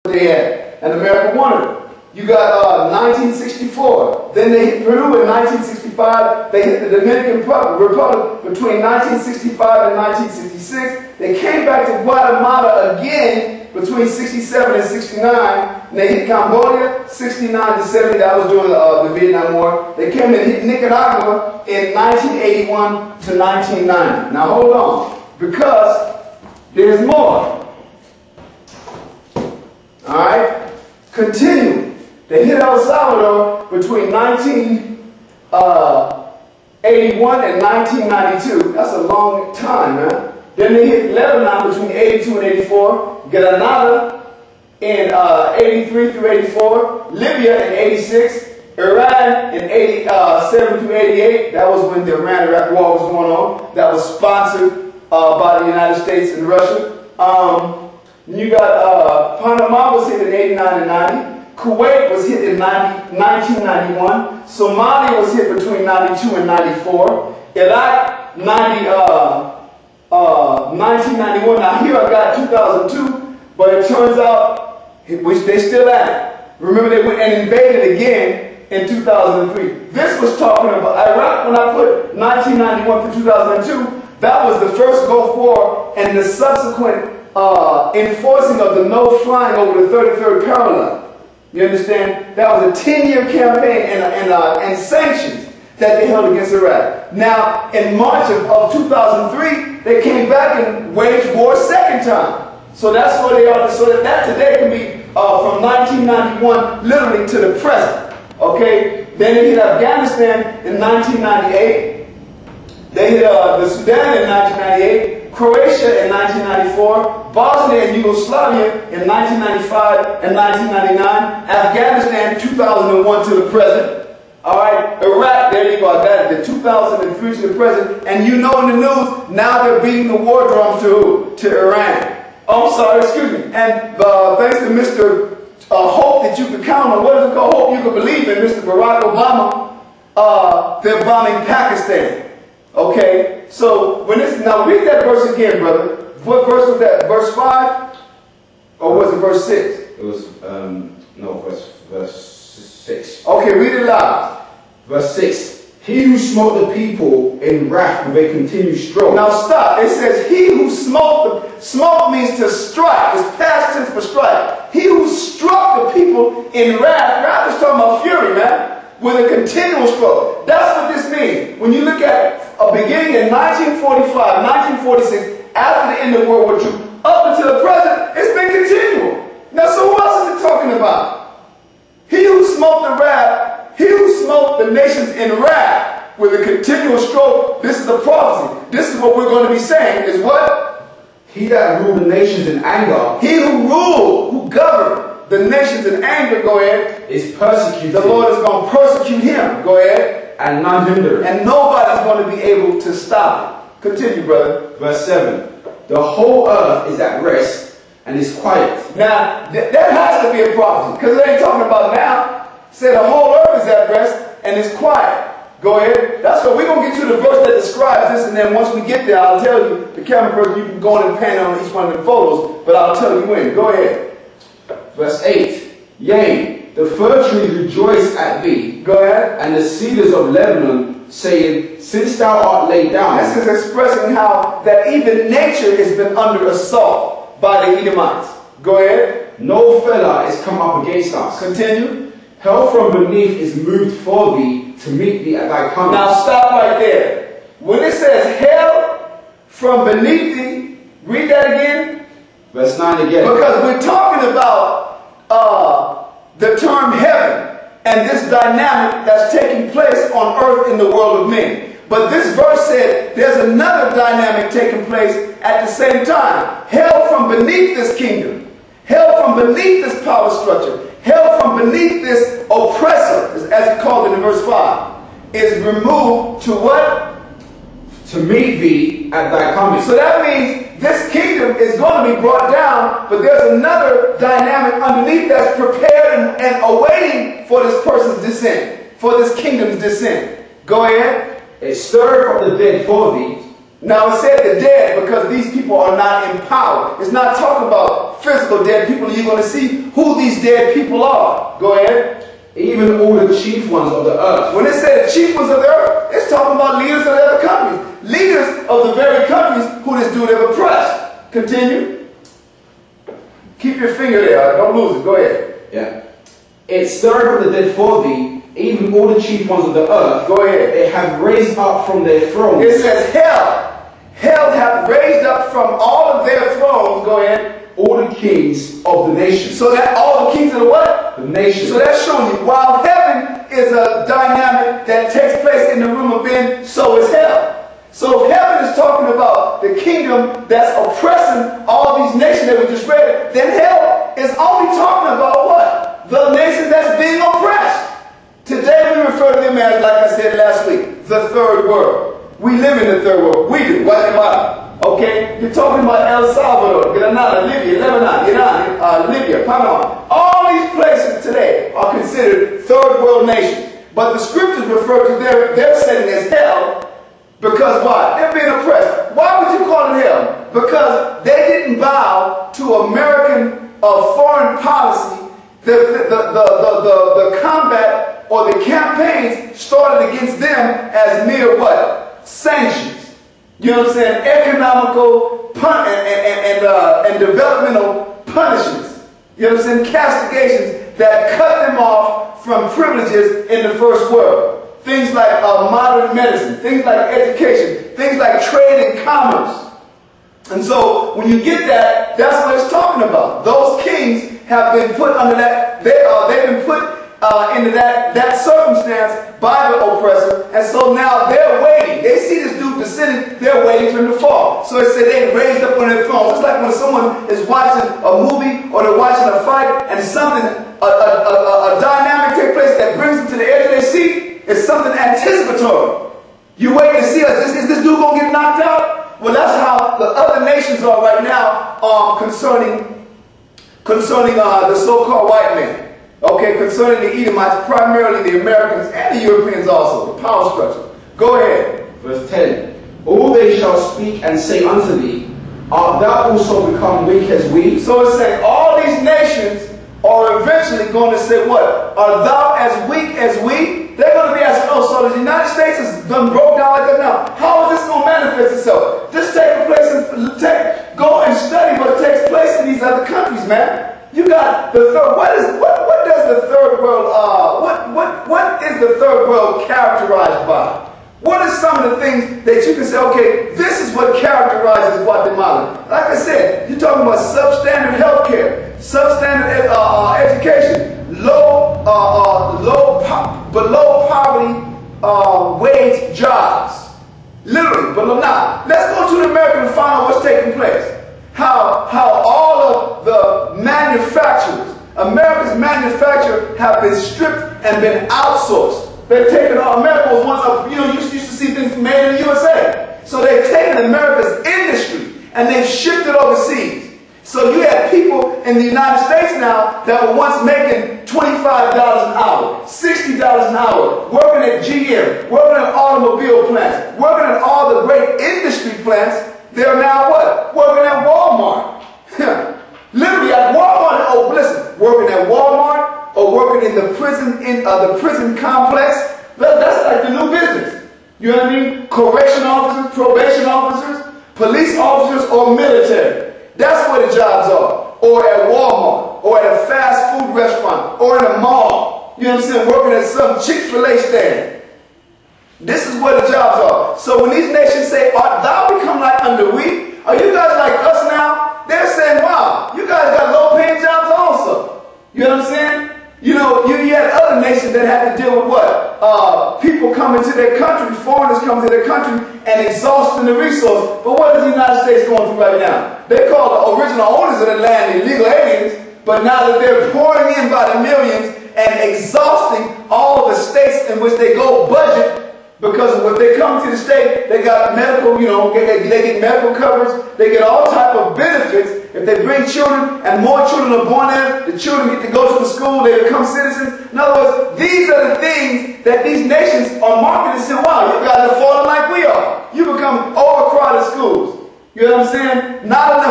they had, and America wanted it. You got 1964. Then they hit Peru in 1965. They hit the Dominican Republic between 1965 and 1966. They came back to Guatemala again between 67 and 69. And they hit Cambodia 69 to 70. That was during the Vietnam War. They came and hit Nicaragua in 1981 to 1990. Now hold on, because there's more. All right, continue. They hit El Salvador between 1981 and 1992. That's a long time, man. Then they hit Lebanon between 82 and 84. Grenada in 83 through 84. Libya in 86. Iran in 87 through 88. That was when the Iran-Iraq war was going on. That was sponsored by the United States and Russia. You got Panama was hit in 89 and 90. Kuwait was hit in 1991. Somalia was hit between 92 and 94. Iraq, 1991. Now here I got 2002, but it turns out, which they still at it. Remember, they went and invaded again in 2003. This was talking about Iraq. When I put 1991 to 2002, that was the first Gulf War and the subsequent enforcing of the no flying over the 33rd parallel. You understand? That was a 10-year campaign and sanctions that they held against Iraq. Now, in March of 2003, they came back and waged war a second time. So that's where they are. So that today can be from 1991 literally to the present. Okay? Then they hit Afghanistan in 1998. They hit the Sudan in 1998. Croatia in 1994, Bosnia and Yugoslavia in 1995 and 1999, Afghanistan 2001 to the present. All right, Iraq, there you go, I got it, the 2003 to the present. And you know in the news, now they're beating the war drums to who? To Iran. Oh, I'm sorry, excuse me. And thanks to Mr. Hope that you could count on, what is it called? Hope you could believe in, Mr. Barack Obama, they're bombing Pakistan. Okay, so when this, now read that verse again, brother. What verse was that? Verse 5? Or was it verse 6? It was, no, verse 6. Okay, read it loud. Verse 6. He who smote the people in wrath with a continued stroke. Now stop. It says, he who smote means to strike. It's past tense for strike. He who struck the people in wrath. Wrath is talking about fury, man. With a continual stroke. That's what this means. When you look at a beginning in 1945, 1946, after the end of World War II, up until the present, it's been continual. Now, so what else is it talking about? He who smote the wrath, he who smote the nations in wrath with a continual stroke, this is the prophecy. This is what we're going to be saying, is what? He that ruled the nations in anger. He who ruled, who governed the nations in anger, go ahead, is persecuted. The Lord is going to persecute him, go ahead. And none hinder. And nobody's going to be able to stop it. Continue, brother. Verse 7. The whole earth is at rest and is quiet. Now, that has to be a prophecy, because it ain't talking about now. Say the whole earth is at rest and is quiet. Go ahead. That's what we're going to get to the verse that describes this, and then once we get there, I'll tell you, the camera person, you can go in and pan on each one of the photos, but I'll tell you when. Go ahead. Verse 8. Yea, the fir trees rejoice at thee. Go ahead. And the cedars of Lebanon, saying, since thou art laid down. This is expressing how that even nature has been under assault by the Edomites. Go ahead. No fellow is come up against us. Continue. Hell from beneath is moved for thee to meet thee at thy coming. Now stop right there. When it says hell from beneath thee, read that again. Verse 9 again. Because we're talking about the term heaven and this dynamic that's taking place on earth in the world of men. But this verse said there's another dynamic taking place at the same time. Hell from beneath this kingdom. Hell from beneath this power structure. Hell from beneath this oppressor, as he called it in verse 5, is removed to what? To meet thee at thy coming. So that means this kingdom is going to be brought down, but there's another dynamic underneath that's prepared and awaiting for this person's descent, for this kingdom's descent. Go ahead. It stirred up the dead for thee, Now it said the dead because these people are not in power. It's not talking about physical dead people. You're going to see who these dead people are. Go ahead. Even all the chief ones of the earth. When it said chief ones of the earth, it's talking about leaders of the other countries. Leaders of the very countries who this dude have oppressed. Continue. Keep your finger there. Don't lose it. Go ahead. Yeah. It stirred up the dead for thee, even all the chief ones of the earth. Go ahead. They have raised up from their thrones. It says hell. Hell hath raised up from all of their thrones. Go ahead. All the kings of the nations. So that all the kings of the what? The nations. So that's showing you, while heaven is a dynamic that takes place in the room of men, so is hell. So if heaven is talking about the kingdom that's oppressing all these nations that we just read, then hell is only talking about what? The nation that's being oppressed. Today we refer to them as, like I said last week, the third world. We live in the third world. We do. Guatemala. Okay? You're talking about El Salvador, Grenada, Libya, Lebanon, Iran, Libya, Panama. All these places today are considered third world nations. But the scriptures refer to their setting as hell because why? They're being oppressed. Why would you call it hell? Because they didn't bow to American foreign policy. The combat or the campaigns started against them as mere what? Sanctions. You know what I'm saying? Economical and developmental punishments. You know what I'm saying? Castigations that cut them off from privileges in the first world. Things like modern medicine, things like education, things like trade and commerce. And so when you get that, that's what it's talking about. Those kings have been put under that, they've been put into that circumstance by the oppressor, and so now they're waiting. They see this dude descending, they're waiting for him to fall. So it said they raised up on their throne. It's like when someone is watching a movie or they're watching a fight and something, a dynamic takes place that brings them to the edge of their seat. It's something anticipatory. You wait to see, is this dude going to get knocked out? Well, that's how the other nations are right now concerning the so-called white man. Okay, concerning the Edomites, primarily the Americans and the Europeans also, the power structure. Go ahead. Verse 10. All they shall speak and say unto thee, art thou also become weak as we? So it's saying all these nations are eventually going to say what? Are thou as weak as we? They're going to be asking, oh, so the United States has done broke down like that now. How is this going to manifest itself? This takes place go and study what takes place in these other countries, man. You got the third. What does the third world? What is the third world characterized by? What are some of the things that you can say? Okay, this is what characterizes Guatemala. Like I said, you're talking about substandard healthcare, substandard education, below poverty wage jobs, literally below. Now let's go to the American and find out what's taking place. How all of the manufacturers, America's manufacturers have been stripped and been outsourced. They've taken America was once you used to see things made in the USA. So they've taken America's industry and they've shipped it overseas. So you have people in the United States now that were once making $25 an hour, $60 an hour, working at GM, working at automobile plants, working at all the great industry plants. They're now what? Working at Walmart. Literally at Walmart. Oh, listen, working at Walmart or working in the prison complex. That's like the new business. You know what I mean? Correction officers, probation officers, police officers, or military. That's where the jobs are. Or at Walmart, or at a fast food restaurant, or in a mall. You know what I'm saying? Working at some Chick-fil-A stand. This is where the jobs are. So when these nations say, art thou become like unto we? Are you guys like us now? They're saying, wow, you guys got low-paying jobs also. You know what I'm saying? You know, you had other nations that had to deal with what? People coming to their country, foreigners coming to their country and exhausting the resource. But what is the United States going through right now? They call the original owners of the land illegal aliens, but now that they're pouring in by the millions and exhausting all the states in which they go budget, because when they come to the state, they got medical, they get medical coverage, they get all type of benefits If they bring children and more children are born there, the children get to go to the school, they become citizens. In other words, these are the things that these nations are marketing and saying, wow, you guys are falling like we are. You become overcrowded schools. You know what I'm saying? Not enough